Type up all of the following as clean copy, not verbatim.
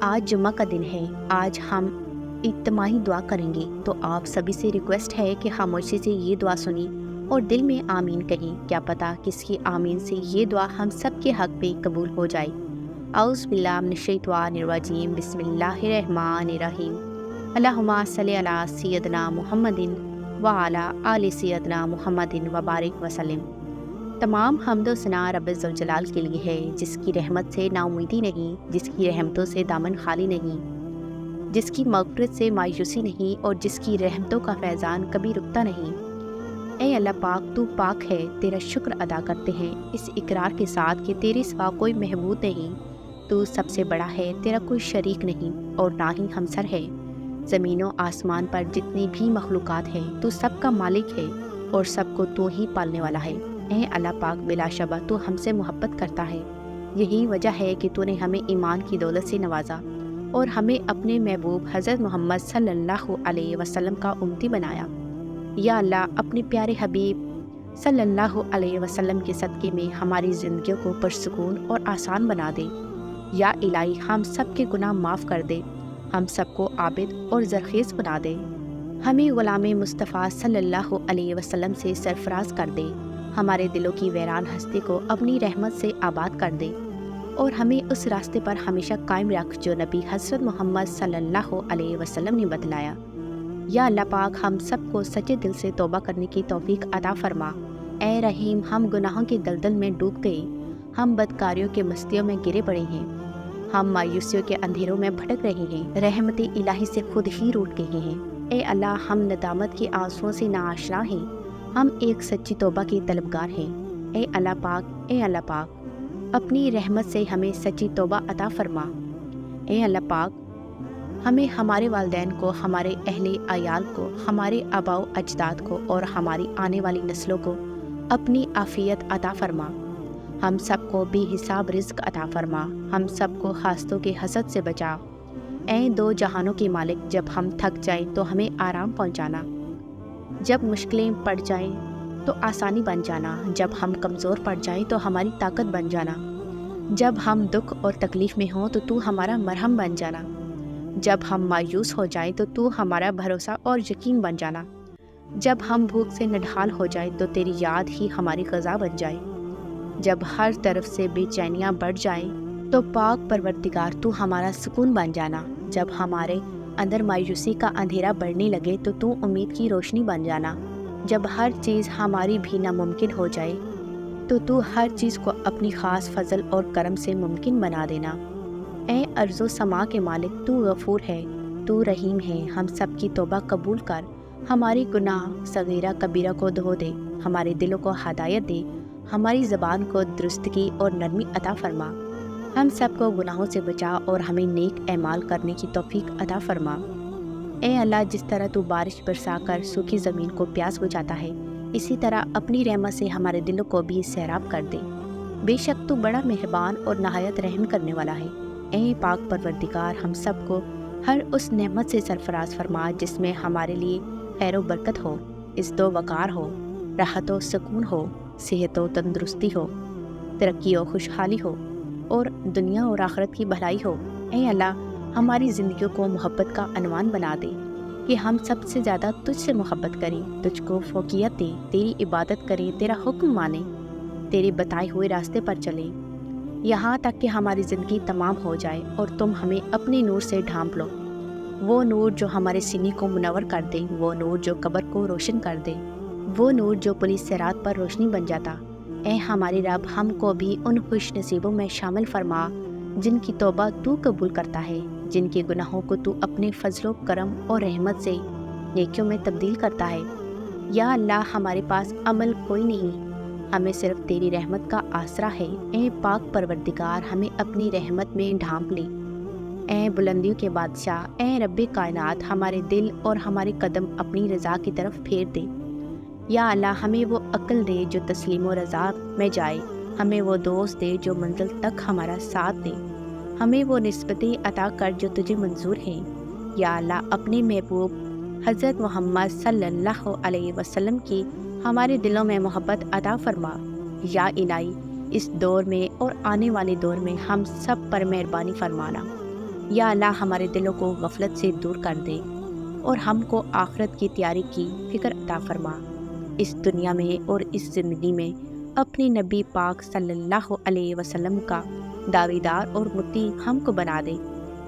آج جمعہ کا دن ہے۔ آج ہم اجتماعی دعا کریں گے، تو آپ سبھی سے ریکویسٹ ہے کہ خاموشی سے یہ دعا سنیں اور دل میں آمین کہیں۔ کیا پتہ کس کی آمین سے یہ دعا ہم سب کے حق پہ قبول ہو جائے۔ اعوذ باللہ من الشیطان الرجیم، بسم اللہ الرحمن الرحیم۔ اللہم صلی علی سیدنا محمد وعلی آل سیدنا محمد وبارک وسلم۔ تمام حمد و ثنا رب ذوالجلال کے لیے ہے، جس کی رحمت سے نا امیدی نہیں، جس کی رحمتوں سے دامن خالی نہیں، جس کی مغفرت سے مایوسی نہیں، اور جس کی رحمتوں کا فیضان کبھی رکتا نہیں۔ اے اللہ پاک، تو پاک ہے، تیرا شکر ادا کرتے ہیں اس اقرار کے ساتھ کہ تیرے سوا کوئی معبود نہیں۔ تو سب سے بڑا ہے، تیرا کوئی شریک نہیں اور نہ ہی ہمسر ہے۔ زمین و آسمان پر جتنی بھی مخلوقات ہیں، تو سب کا مالک ہے اور سب کو تو ہی پالنے والا ہے۔ اے اللہ پاک، بلا شبہ تو ہم سے محبت کرتا ہے۔ یہی وجہ ہے کہ تو نے ہمیں ایمان کی دولت سے نوازا اور ہمیں اپنے محبوب حضرت محمد صلی اللہ علیہ وسلم کا امتی بنایا۔ یا اللہ، اپنے پیارے حبیب صلی اللہ علیہ وسلم کے صدقے میں ہماری زندگیوں کو پرسکون اور آسان بنا دے۔ یا الہی، ہم سب کے گناہ معاف کر دے، ہم سب کو عابد اور زرخیز بنا دے، ہمیں غلام مصطفیٰ صلی اللہ علیہ وسلم سے سرفراز کر دے، ہمارے دلوں کی ویران ہستی کو اپنی رحمت سے آباد کر دے، اور ہمیں اس راستے پر ہمیشہ قائم رکھ جو نبی حضرت محمد صلی اللہ علیہ وسلم نے بتلایا۔ یا اللہ پاک، ہم سب کو سچے دل سے توبہ کرنے کی توفیق عطا فرما۔ اے رحیم، ہم گناہوں کے دلدل میں ڈوب گئے، ہم بدکاریوں کے مستیوں میں گرے پڑے ہیں، ہم مایوسیوں کے اندھیروں میں بھٹک رہے ہیں، رحمت الہی سے خود ہی روٹ گئے ہیں۔ اے اللہ، ہم ندامت کے آنسوؤں سے ناآشنا ہیں، ہم ایک سچی توبہ کی طلبگار ہیں۔ اے اللہ پاک، اے اللہ پاک، اپنی رحمت سے ہمیں سچی توبہ عطا فرما۔ اے اللہ پاک، ہمیں ہمارے والدین کو، ہمارے اہل عیال کو، ہمارے آباء و اجداد کو اور ہماری آنے والی نسلوں کو اپنی عافیت عطا فرما۔ ہم سب کو بے حساب رزق عطا فرما، ہم سب کو حاسدوں کے حسد سے بچا۔ اے دو جہانوں کے مالک، جب ہم تھک جائیں تو ہمیں آرام پہنچانا، جب مشکلیں پڑ جائیں تو آسانی بن جانا، جب ہم کمزور پڑ جائیں تو ہماری طاقت بن جانا، جب ہم دکھ اور تکلیف میں ہوں تو ہمارا مرہم بن جانا، جب ہم مایوس ہو جائیں تو ہمارا بھروسہ اور یقین بن جانا، جب ہم بھوک سے نڈھال ہو جائیں تو تیری یاد ہی ہماری غذا بن جائے، جب ہر طرف سے بے چینیاں بڑھ جائیں تو پاک پروردگار تو ہمارا سکون بن جانا، جب ہمارے اندر مایوسی کا اندھیرا بڑھنے لگے تو امید کی روشنی بن جانا، جب ہر چیز ہماری بھی ناممکن ہو جائے تو ہر چیز کو اپنی خاص فضل اور کرم سے ممکن بنا دینا۔ اے ارض و سما کے مالک، تو غفور ہے، تو رحیم ہے، ہم سب کی توبہ قبول کر، ہماری گناہ صغیرہ کبیرہ کو دھو دے، ہمارے دلوں کو ہدایت دے، ہماری زبان کو درستگی اور نرمی عطا فرما، ہم سب کو گناہوں سے بچا اور ہمیں نیک اعمال کرنے کی توفیق عطا فرما۔ اے اللہ، جس طرح تو بارش برسا کر سوکھی زمین کو پیاس بجھاتا ہے، اسی طرح اپنی رحمت سے ہمارے دلوں کو بھی سیراب کر دے۔ بے شک تو بڑا مہربان اور نہایت رحم کرنے والا ہے۔ اے پاک پروردگار، ہم سب کو ہر اس نعمت سے سرفراز فرما جس میں ہمارے لیے خیر و برکت ہو، عزت و وقار ہو، راحت و سکون ہو، صحت و تندرستی ہو، ترقی و خوشحالی ہو، اور دنیا اور آخرت کی بھلائی ہو۔ اے اللہ، ہماری زندگیوں کو محبت کا عنوان بنا دے کہ ہم سب سے زیادہ تجھ سے محبت کریں، تجھ کو فوقیت دیں، تیری عبادت کریں، تیرا حکم مانیں، تیرے بتائے ہوئے راستے پر چلیں، یہاں تک کہ ہماری زندگی تمام ہو جائے اور تم ہمیں اپنے نور سے ڈھانپ لو، وہ نور جو ہمارے سینے کو منور کر دے، وہ نور جو قبر کو روشن کر دے، وہ نور جو پولیس صراط پر روشنی بن جاتا۔ اے ہمارے رب، ہم کو بھی ان خوش نصیبوں میں شامل فرما جن کی توبہ تو قبول کرتا ہے، جن کے گناہوں کو تو اپنے فضل و کرم اور رحمت سے نیکیوں میں تبدیل کرتا ہے۔ یا اللہ، ہمارے پاس عمل کوئی نہیں، ہمیں صرف تیری رحمت کا آسرا ہے۔ اے پاک پروردگار، ہمیں اپنی رحمت میں ڈھانپ لے۔ اے بلندیوں کے بادشاہ، اے رب کائنات، ہمارے دل اور ہمارے قدم اپنی رضا کی طرف پھیر دے۔ یا اللہ، ہمیں وہ عقل دے جو تسلیم و رضا میں جائے، ہمیں وہ دوست دے جو منزل تک ہمارا ساتھ دے، ہمیں وہ نسبتیں عطا کر جو تجھے منظور ہیں۔ یا اللہ، اپنے محبوب حضرت محمد صلی اللہ علیہ وسلم کی ہمارے دلوں میں محبت عطا فرما۔ یا الہی، اس دور میں اور آنے والے دور میں ہم سب پر مہربانی فرمانا۔ یا اللہ ہمارے دلوں کو غفلت سے دور کر دے اور ہم کو آخرت کی تیاری کی فکر عطا فرما۔ اس دنیا میں اور اس زندگی میں اپنے نبی پاک صلی اللہ علیہ وسلم کا دعویدار اور مطیع ہم کو بنا دے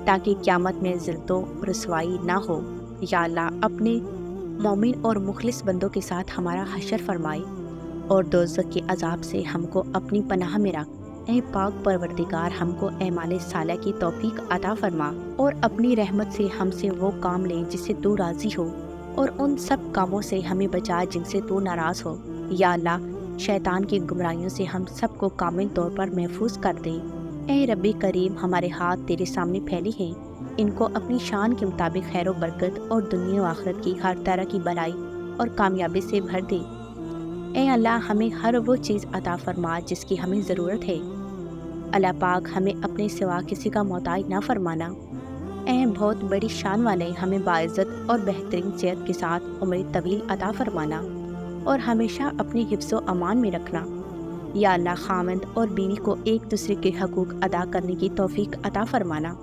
تاکہ قیامت میں ذلت و رسوائی نہ ہو۔ یا اللہ اپنے مومن اور مخلص بندوں کے ساتھ ہمارا حشر فرمائے اور دوزخ کے عذاب سے ہم کو اپنی پناہ میں رکھ۔ اے پاک پروردگار ہم کو اعمال صالح کی توفیق عطا فرما اور اپنی رحمت سے ہم سے وہ کام لے جس سے تو راضی ہو اور ان سب کاموں سے ہمیں بچا جن سے تو ناراض ہو۔ یا اللہ شیطان کی گمراہیوں سے ہم سب کو کامل طور پر محفوظ کر دے۔ اے رب کریم ہمارے ہاتھ تیرے سامنے پھیلے ہیں، ان کو اپنی شان کے مطابق خیر و برکت اور دنیا و آخرت کی ہر طرح کی بھلائی اور کامیابی سے بھر دے۔ اے اللہ ہمیں ہر وہ چیز عطا فرما جس کی ہمیں ضرورت ہے۔ اللہ پاک ہمیں اپنے سوا کسی کا محتاج نہ فرمانا۔ اے بہت بڑی شان والے ہمیں باعزت اور بہترین صحت کے ساتھ عمر طویل عطا فرمانا اور ہمیشہ اپنے حفظ و امان میں رکھنا۔ یا اللہ خاوند اور بیوی کو ایک دوسرے کے حقوق ادا کرنے کی توفیق عطا فرمانا۔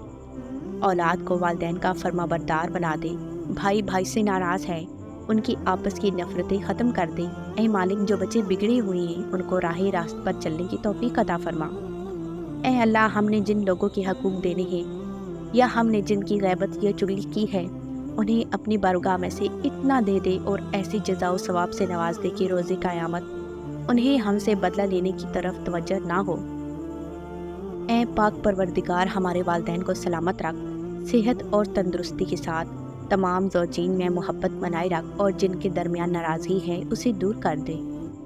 اولاد کو والدین کا فرما بردار بنا دے۔ بھائی بھائی سے ناراض ہے ان کی آپس کی نفرتیں ختم کر دے۔ اے مالک جو بچے بگڑے ہوئے ہیں ان کو راہ راست پر چلنے کی توفیق عطا فرما۔ اے اللہ ہم نے جن لوگوں کے حقوق دینے ہیں یا ہم نے جن کی غیبت یا چغلی کی ہے انہیں اپنی بارگاہ میں سے اتنا دے دے اور ایسی جزا و ثواب سے نواز دے کہ روز قیامت انہیں ہم سے بدلہ لینے کی طرف توجہ نہ ہو۔ اے پاک پروردگار ہمارے والدین کو سلامت رکھ، صحت اور تندرستی کے ساتھ تمام زوجین میں محبت بنائے رکھ اور جن کے درمیان ناراضگی ہے اسے دور کر دے۔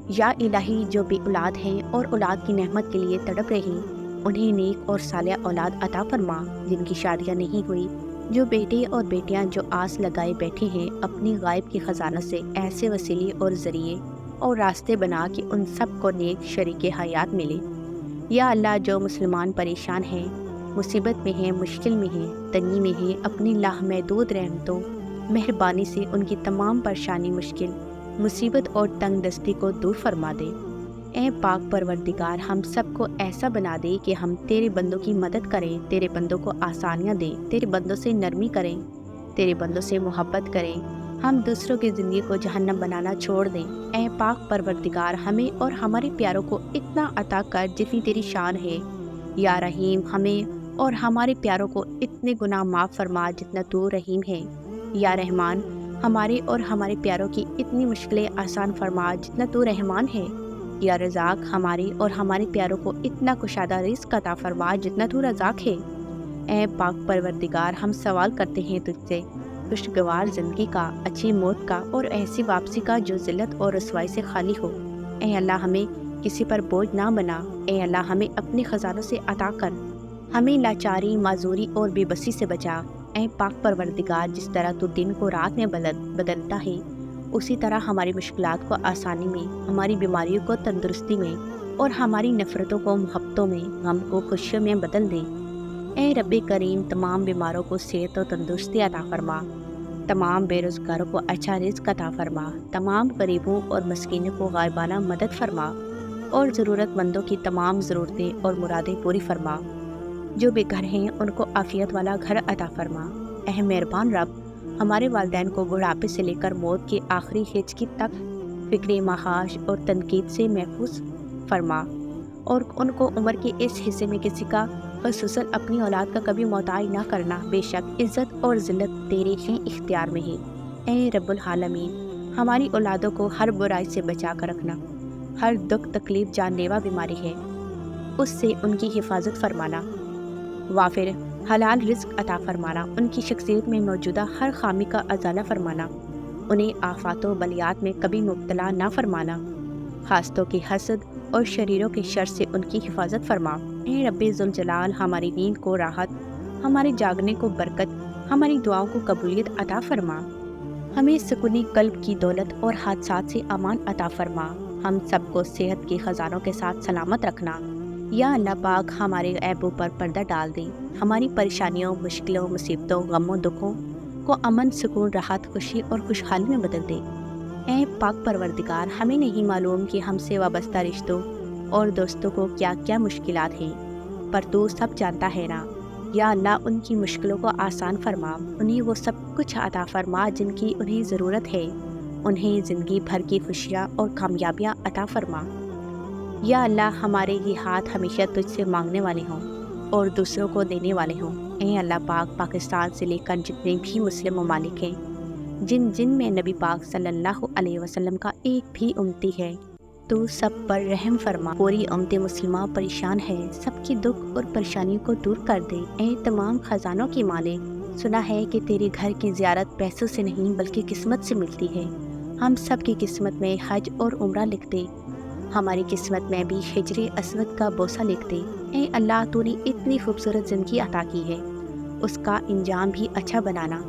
یا الہی جو بے اولاد ہیں اور اولاد کی نعمت کے لیے تڑپ رہی انہیں نیک اور صالح اولاد عطا فرما۔ جن کی شادیاں نہیں ہوئی، جو بیٹے اور بیٹیاں جو آس لگائے بیٹھے ہیں اپنی غائب کی خزانہ سے ایسے وسیلے اور ذریعے اور راستے بنا کہ ان سب کو نیک شریک حیات ملے۔ یا اللہ جو مسلمان پریشان ہیں، مصیبت میں ہیں، مشکل میں ہیں، تنگی میں ہیں، اپنی لامحدود رحمتوں مہربانی سے ان کی تمام پریشانی مشکل مصیبت اور تنگ دستی کو دور فرما دے۔ اے پاک پروردگار ہم سب کو ایسا بنا دے کہ ہم تیرے بندوں کی مدد کریں، تیرے بندوں کو آسانیاں دیں، تیرے بندوں سے نرمی کریں، تیرے بندوں سے محبت کریں، ہم دوسروں کی زندگی کو جہنم بنانا چھوڑ دیں۔ اے پاک پروردگار ہمیں اور ہمارے پیاروں کو اتنا عطا کر جتنی تیری شان ہے۔ یا رحیم ہمیں اور ہمارے پیاروں کو اتنے گناہ معاف فرما جتنا تو رحیم ہے۔ یا رحمان ہمارے اور ہمارے پیاروں کی اتنی مشکلیں آسان فرما جتنا تو رحمان ہے۔ یا رزاق ہمارے اور ہمارے پیاروں کو اتنا کشادہ رزق عطا فرما جتنا تو رزاق ہے۔ اے پاک پروردگار ہم سوال کرتے ہیں تجھ سے خوشگوار زندگی کا، اچھی موت کا اور ایسی واپسی کا جو ذلت اور رسوائی سے خالی ہو۔ اے اللہ ہمیں کسی پر بوجھ نہ بنا۔ اے اللہ ہمیں اپنے خزانوں سے عطا کر، ہمیں لاچاری، معذوری اور بے بسی سے بچا۔ اے پاک پروردگار جس طرح تو دن کو رات میں بدلتا ہے اسی طرح ہماری مشکلات کو آسانی میں، ہماری بیماریوں کو تندرستی میں اور ہماری نفرتوں کو محبتوں میں، غم کو خوشیوں میں بدل دے۔ اے رب کریم تمام بیماروں کو صحت و تندرستی عطا فرما، تمام بے روزگاروں کو اچھا رزق عطا فرما، تمام غریبوں اور مسکینوں کو غائبانہ مدد فرما اور ضرورت مندوں کی تمام ضرورتیں اور مرادیں پوری فرما۔ جو بے گھر ہیں ان کو عافیت والا گھر عطا فرما۔ اے مہربان رب ہمارے والدین کو بڑھاپے سے لے کر موت کی آخری ہچکی تک فکر معاش اور تنقید سے محفوظ فرما اور ان کو عمر کے اس حصے میں کسی کا خصوصاً اپنی اولاد کا کبھی محتاج نہ کرنا۔ بے شک عزت اور ذلت تیرے ہی اختیار میں ہے۔ اے رب العالمین ہماری اولادوں کو ہر برائی سے بچا کر رکھنا، ہر دکھ تکلیف جان لیوا بیماری ہے اس سے ان کی حفاظت فرمانا، وافر حلال رزق عطا فرمانا، ان کی شخصیت میں موجودہ ہر خامی کا ازالہ فرمانا، انہیں آفات و بلیات میں کبھی مبتلا نہ فرمانا، خاصتوں کی حسد اور شریروں کے شر سے ان کی حفاظت فرما۔ اے رب ذوالجلال ہماری نیند کو راحت، ہمارے جاگنے کو برکت، ہماری دعاؤں کو قبولیت عطا فرما، ہمیں سکونی قلب کی دولت اور حادثات سے امان عطا فرما، ہم سب کو صحت کے خزانوں کے ساتھ سلامت رکھنا۔ یا اللہ پاک ہمارے عیبوں پر پردہ ڈال دے، ہماری پریشانیوں، مشکلوں، مصیبتوں، غموں، دکھوں کو امن، سکون، راحت، خوشی اور خوشحالی میں بدل دے۔ اے پاک پروردگار ہمیں نہیں معلوم کہ ہم سے وابستہ رشتوں اور دوستوں کو کیا کیا مشکلات ہیں، پر تو سب جانتا ہے نا۔ یا اللہ ان کی مشکلوں کو آسان فرما، انہیں وہ سب کچھ عطا فرما جن کی انہیں ضرورت ہے، انہیں زندگی بھر کی خوشیاں اور کامیابیاں عطا فرما۔ یا اللہ ہمارے یہ ہاتھ ہمیشہ تجھ سے مانگنے والے ہوں اور دوسروں کو دینے والے ہوں۔ اے اللہ پاک، پاکستان سے لے کر جتنے بھی مسلم ممالک ہیں جن میں نبی پاک صلی اللہ علیہ وسلم کا ایک بھی امتی ہے، تو سب پر رحم فرما۔ پوری امت مسلمہ پریشان ہے، سب کی دکھ اور پریشانیوں کو دور کر دے۔ اے تمام خزانوں کی مالک، سنا ہے کہ تیرے گھر کی زیارت پیسوں سے نہیں بلکہ قسمت سے ملتی ہے۔ ہم سب کی قسمت میں حج اور عمرہ لکھ دے، ہماری قسمت میں بھی حجر اسود کا بوسہ لکھ دے۔ اے اللہ، تو نے اتنی خوبصورت زندگی عطا کی ہے، اس کا انجام بھی اچھا بنانا۔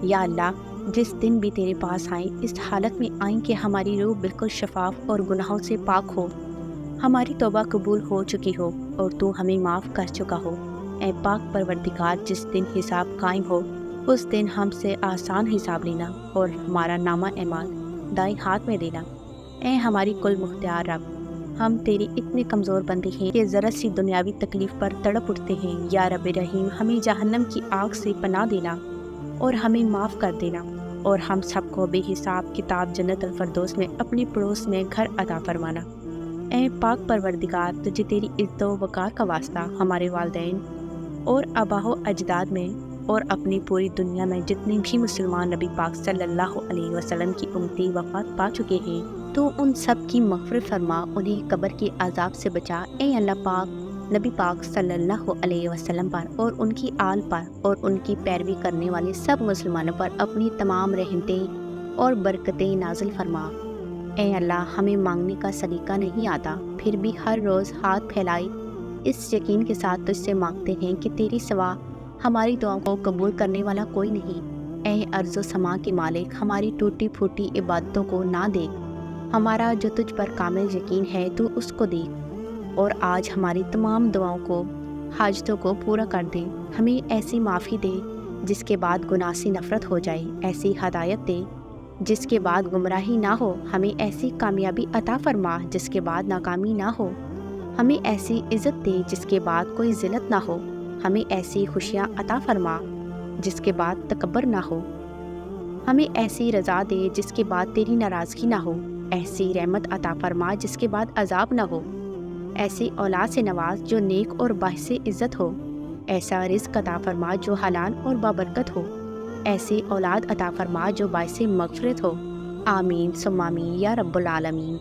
یا اللہ، جس دن بھی تیرے پاس آئیں اس حالت میں آئیں کہ ہماری روح بالکل شفاف اور گناہوں سے پاک ہو، ہماری توبہ قبول ہو چکی ہو اور تو ہمیں معاف کر چکا ہو۔ اے پاک پروردگار، جس دن حساب قائم ہو اس دن ہم سے آسان حساب لینا اور ہمارا نامہ اعمال دائیں ہاتھ میں دینا۔ اے ہماری کل مختار رب، ہم تیری اتنے کمزور بندے ہیں کہ ذرا سی دنیاوی تکلیف پر تڑپ اٹھتے ہیں۔ یا رب رحیم، ہمیں جہنم کی آگ سے پناہ دینا اور ہمیں معاف کر دینا، اور ہم سب کو بے حساب کتاب جنت الفردوس میں اپنے پڑوس میں گھر عطا فرمانا۔ اے پاک پروردگار، تجھے تیری عزت و وقار کا واسطہ ہمارے والدین اور آباء و اجداد میں اور اپنی پوری دنیا میں جتنے بھی مسلمان نبی پاک صلی اللہ علیہ وسلم کی امتی وفات پا چکے ہیں، تو ان سب کی مغفرت فرما، انہیں قبر کے عذاب سے بچا۔ اے اللہ پاک، نبی پاک صلی اللہ علیہ وسلم پر اور ان کی آل پر اور ان کی پیروی کرنے والے سب مسلمانوں پر اپنی تمام رحمتیں اور برکتیں نازل فرما۔ اے اللہ، ہمیں مانگنے کا سلیقہ نہیں آتا، پھر بھی ہر روز ہاتھ پھیلائے اس یقین کے ساتھ تجھ سے مانگتے ہیں کہ تیری سوا ہماری دعاؤں کو قبول کرنے والا کوئی نہیں۔ اے ارض و سما کے مالک، ہماری ٹوٹی پھوٹی عبادتوں کو نہ دیکھ، ہمارا جو تجھ پر کامل یقین ہے تو اس کو دیکھ، اور آج ہماری تمام دعاؤں کو، حاجتوں کو پورا کر دے۔ ہمیں ایسی معافی دے جس کے بعد گناہ سے نفرت ہو جائے، ایسی ہدایت دے جس کے بعد گمراہی نہ ہو، ہمیں ایسی کامیابی عطا فرما جس کے بعد ناکامی نہ ہو، ہمیں ایسی عزت دے جس کے بعد کوئی ذلت نہ ہو، ہمیں ایسی خوشیاں عطا فرما جس کے بعد تکبر نہ ہو، ہمیں ایسی رضا دے جس کے بعد تیری ناراضگی نہ ہو، ایسی رحمت عطا فرما جس کے بعد عذاب نہ ہو، ایسی اولاد سے نواز جو نیک اور باعث عزت ہو، ایسا رزق عطا فرما جو حلال اور بابرکت ہو، ایسی اولاد عطا فرما جو باعث مغفرت ہو۔ آمین ثم آمین یا رب العالمین۔